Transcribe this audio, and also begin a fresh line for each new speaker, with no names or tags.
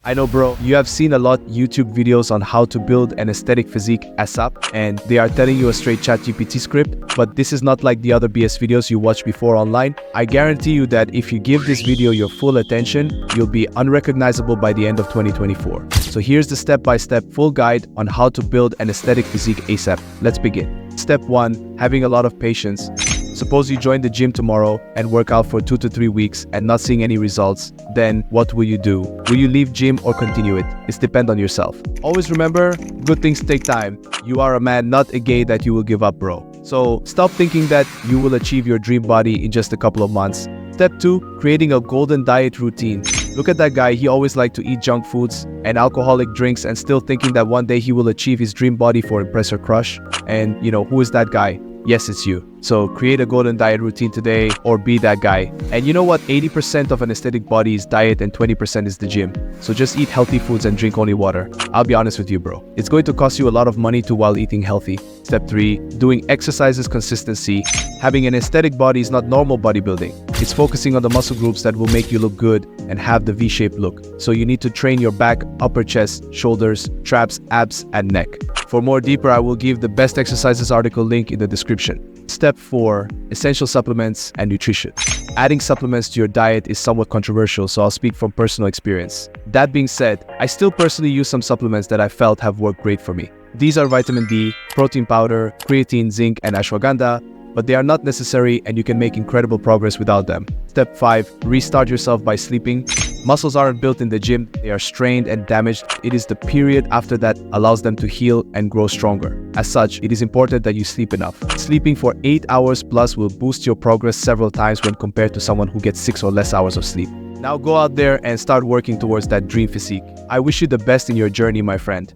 I know, bro, you have seen a lot YouTube videos on how to build an aesthetic physique ASAP, and they are telling you a straight ChatGPT script, but this is not like the other BS videos you watched before online. I guarantee you that if you give this video your full attention, you'll be unrecognizable by the end of 2024. So here's the step-by-step full guide on how to build an aesthetic physique ASAP. Let's begin. Step 1. Having a lot of patience. Suppose you join the gym tomorrow and work out for 2 to 3 weeks and not seeing any results, then what will you do? Will you leave gym or continue it? It's depend on yourself. Always remember, good things take time. You are a man, not a gay that you will give up, bro. So stop thinking that you will achieve your dream body in just a couple of months. Step 2, creating a golden diet routine. Look at that guy, he always liked to eat junk foods and alcoholic drinks and still thinking that one day he will achieve his dream body for impress her crush. And you know, who is that guy? Yes, it's you. So create a golden diet routine today or be that guy. And you know what? 80% of an aesthetic body is diet and 20% is the gym. So just eat healthy foods and drink only water. I'll be honest with you, bro. It's going to cost you a lot of money too while eating healthy. Step 3, doing exercises consistency. Having an aesthetic body is not normal bodybuilding. It's focusing on the muscle groups that will make you look good and have the V-shaped look. So you need to train your back, upper chest, shoulders, traps, abs, and neck. For more deeper, I will give the best exercises article link in the description. Step 4, essential supplements and nutrition. Adding supplements to your diet is somewhat controversial, so I'll speak from personal experience. That being said, I still personally use some supplements that I felt have worked great for me. These are vitamin D, protein powder, creatine, zinc, and ashwagandha, but they are not necessary and you can make incredible progress without them. Step 5, restart yourself by sleeping. Muscles aren't built in the gym, they are strained and damaged. It is the period after that allows them to heal and grow stronger. As such, it is important that you sleep enough. Sleeping for 8 hours plus will boost your progress several times when compared to someone who gets 6 or less hours of sleep. Now go out there and start working towards that dream physique. I wish you the best in your journey, my friend.